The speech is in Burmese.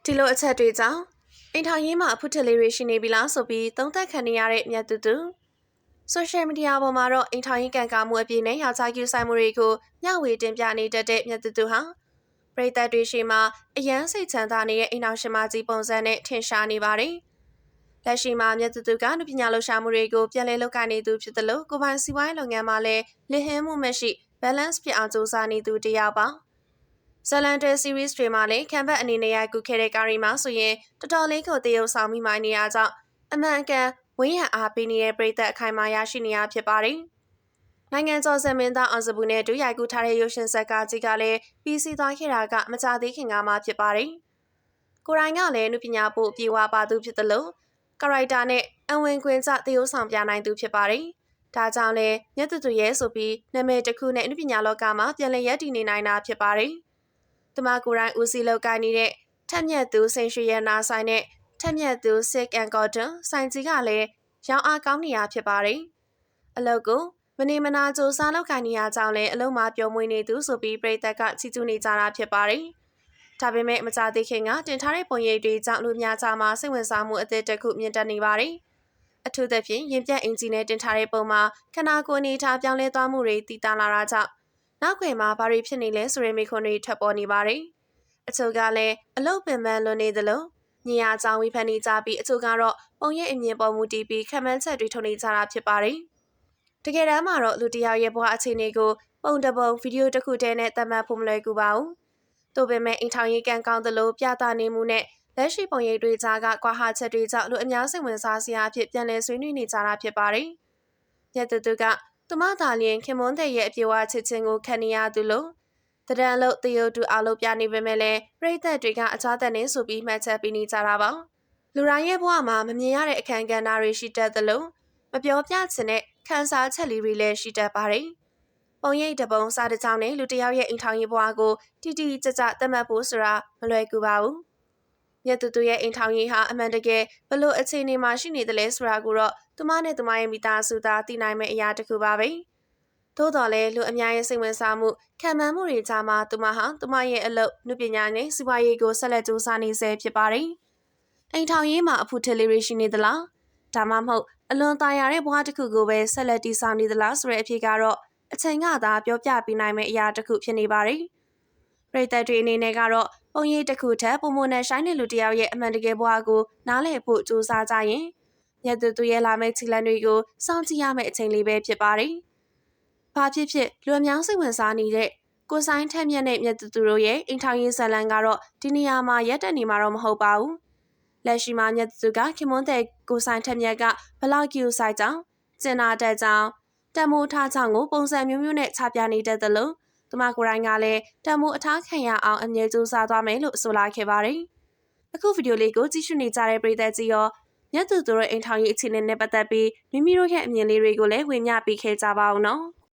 ဒီလိုအချက်တွေကြောင့်အိမ်ထောင်ရေးမှာအဖုထစ်လေးတွေရှိနေပြီလားဆိုပြီးသုံးသပ်ခံနေရတဲ့မြတ်တူဆိုရှယ်မီဒီယာပေါ်မှာတော့အိမ်ထောင်ရေးကံကောက်မှုအပြည့်နဲ့ယောက်ျားကျူဆိုင်မှုတွေကိုမျှဝေတင်ပြနေတတ်တဲ့မြတ်တူဟာပရိသတ်တွေရှိမှအယမ်းစိတ်ချမ်းသာနေတဲ့အိမ်ထောင်ရှင်မကြီးပုံစံနဲ့ထင်ရှားနေပါတယ်။လက်ရှိမှာမြတ်တူကနုပညာလှူရှာမှုတွေကိုပြန်လည်လုပ်ကိုင်နေသူဖြစ်တယ်လို့ကိုပိုင်စီးပွားရေးလုပ်ငန်းမှာလည်းလစ်ဟင်းမှုမရှိ balance ဖြစ်အောင်စူးစမ်းနေသူတစ်ယောက်ပါ။ဇလန်တဲ series တွေမှာလည်းခံဘက်အနေနဲ့ရိုက်ကူးခဲ့တဲ့ကာရီမှာဆိုရင်တော်တော်လေးကိုတရုပ်ဆောင်မိမိုင်းနေရကြောင်းအမှန်အကန်ဝင်းရံအားပေးနေတဲ့ပရိသတ်အခိုင်အမာရရှိနေရဖြစ်ပါတယ်။နိုင်ငံကျော်စံမင်းသားအောင်စပူနဲ့တူရိုက်ကူးထားတဲ့ရုပ်ရှင်ဇာတ်ကားကြီးကလည်းပြီးစီးသွားခဲ့တာကမကြသေးခင်ကမှဖြစ်ပါတယ်။ကိုရိုင်းကလည်းနုပညာပို့ပြေဝပါသူဖြစ်တယ်လို့ကာရိုက်တာနဲ့အဝင်ခွင်ကျတရုပ်ဆောင်ပြနိုင်သူဖြစ်ပါတယ်။ဒါကြောင့်လည်းမြတ်တူရဲ့ဆိုပြီးနာမည်တစ်ခုနဲ့နုပညာလောကမှာပြန်လည်ရပ်တည်နေနိုင်တာဖြစ်ပါတယ်။သူမကိုယ်တိုင်ဦးစီးလောက်ကိုင်းနေတဲ့ထက်မြက်သူစိန်ရွှေရနာဆိုင်နဲ့ထက်မြက်သူ Sick and Cotton ဆိုင်ကြီးကလည်းရောင်းအားကောင်းနေရဖြစ်ပါတယ်။အလုပ်ကိုမနေမနာကြိုးစားလောက်ကိုင်းနေရကြောင်းလည်းအလုံးမပြောမွေးနေသူဆိုပြီးပြည်သက်ကချီးကျူးနေကြတာဖြစ်ပါတယ်။ဒါပေမဲ့မကြသေးခင်ကတင်ထားတဲ့ပုံရိပ်တွေကြောင့်လူများကြားမှာစိတ်ဝင်စားမှုအသစ်တစ်ခုမြင့်တက်နေပါတယ်။အထူးသဖြင့်ရင်ပြတ်အင်ဂျီနဲ့တင်ထားတဲ့ပုံမှာခနာကိုအနေထားပြောင်းလဲသွားမှုတွေတည်တာလာတာကြောင့်နောက်ခွေမှာဘာတွေဖြစ်နေလဲဆိုတဲ့မိခွန်းတွေထွက်ပေါ်နေပါတယ်။အချို့ကလည်းအလုတ်ပင်ပန်းလွန်နေသလိုညင်ရကြောင်ဝိဖန်နေကြပြီးအချို့ကတော့ပုံရိပ်အမြင်ပေါ်မူတည်ပြီးခံမှန်းချက်တွေထုတ်နေကြတာဖြစ်ပါတယ်။တကယ်တမ်းမှာတော့လူတစ်ယောက်ရဲ့ဘဝအခြေအနေကိုပုံတစ်ပုံဗီဒီယိုတစ်ခုတည်းနဲ့သတ်မှတ်ဖို့မလွယ်ကူပါဘူး။သို့ပေမဲ့အိမ်ထောင်ရေးကံကောင်းသလိုပြသနေမှုနဲ့လက်ရှိပုံရိပ်တွေကြားကကွာဟချက်တွေကြောင့်လူအများစိတ်ဝင်စားစရာအဖြစ်ပြန်လည်ဆွေးနွေးနေကြတာဖြစ်ပါတယ်။မြတ်တူကသူမသာလျင်ခင်မွန်းတဲ့ရဲ့အပြေဝချစ်ချင်းကိုခံနေရသူလို့တရန်လို့တရုတ်တူအားလို့ပြနေပေမဲ့လည်းပရိသတ်တွေကအကြတဲ့နေဆိုပြီးမှတ်ချက်ပေးနေကြတာပါလူတိုင်းရဲ့ဘဝမှာမမြင်ရတဲ့အခမ်းကဏ္ဍတွေရှိတတ်သလိုမပြောပြချင်တဲ့ခန်းစားချက်လေးတွေလည်းရှိတတ်ပါတယ်ပုံရိပ်တပုံစားတစ်ချောင်းနဲ့လူတစ်ယောက်ရဲ့အိမ်ထောင်ရေးဘဝကိုတိတိကျကျသတ်မှတ်ဖို့ဆိုတာမလွယ်ကူပါဘူးမြတ်တူရဲ့အိမ်ထောင်ရေးဟာအမှန်တကယ်ဘလို့အခြေအနေမှာရှိနေသလဲဆိုတာကိုတော့သူမနဲ့သူမရဲ့မိသားစုသားသိနိုင်မယ့်အရာတစ်ခုပါပဲသို့တော်လည်းလူအများရဲ့စိတ်ဝင်စားမှုခံမှန်းမှုတွေကြားမှာသူမဟာသူမရဲ့အလုပ်နုပညာနဲ့စီးပွားရေးကိုဆက်လက်စူးစမ်းနေဆဲဖြစ်ပါတယ်။အိမ်ထောင်ရေးမှာအဖုထစ်လေးတွေရှိနေသလား။ဒါမှမဟုတ်အလွန်ตายရတဲ့ဘဝတစ်ခုကိုပဲဆက်လက်တည်ဆောင်နေသလားဆိုတဲ့အဖြေကတော့အချိန်ကသာပြောပြပေးနိုင်မယ့်အရာတစ်ခုဖြစ်နေပါတယ်။ပရိသတ်တွေအနေနဲ့ကတော့ပုံရိပ်တစ်ခုထက်ပုံမနဲ့ရှိုင်းတဲ့လူတစ်ယောက်ရဲ့အမှန်တကယ်ဘဝကိုနားလည်ဖို့ကြိုးစားကြရင်မြတ်တူရဲ့လာမယ့်ခြေလှမ်းတွေကိုစောင့်ကြည့်ရမယ့်အချိန်လေးပဲဖြစ်ပါတယ်။ဘာဖြစ်ဖြစ်လူအများစိတ်ဝင်စားနေတဲ့ကိုဆိုင်ထက်မြက်နဲ့မြတ်တူတို့ရဲ့အိမ်ထောင်ရေးဇာတ်လမ်းကတော့ဒီနေရာမှာရက်တက်နေမှာတော့မဟုတ်ပါဘူး။လက်ရှိမှာမြတ်တူကခင်မွန်းတဲ့ကိုဆိုင်ထက်မြက်ကဘလောက်ကျူဆိုင်ကြောင်းကျင်နာတဲ့ကြောင်းတမိုးထားကြောင်းကိုပုံစံမျိုးမျိုးနဲ့ချပြနေတတ်သလိုသူမကိုယ်တိုင်ကလည်းတမိုးအထားခံရအောင်အမြဲစူးစမ်းသွားမယ်လို့ဆိုလာခဲ့ပါတယ်။အခုဗီဒီယိုလေးကိုကြည့်ရှုနေကြတဲ့ပရိသတ်ကြီးရောမြတ်တူတို့ရဲ့အိမ်ထောင်ရေးအခြေအနေနဲ့ပတ်သက်ပြီးမိမိတို့ရဲ့အမြင်လေးတွေကိုလည်းဝေမျှပေးခဲ့ကြပါအောင်နော်။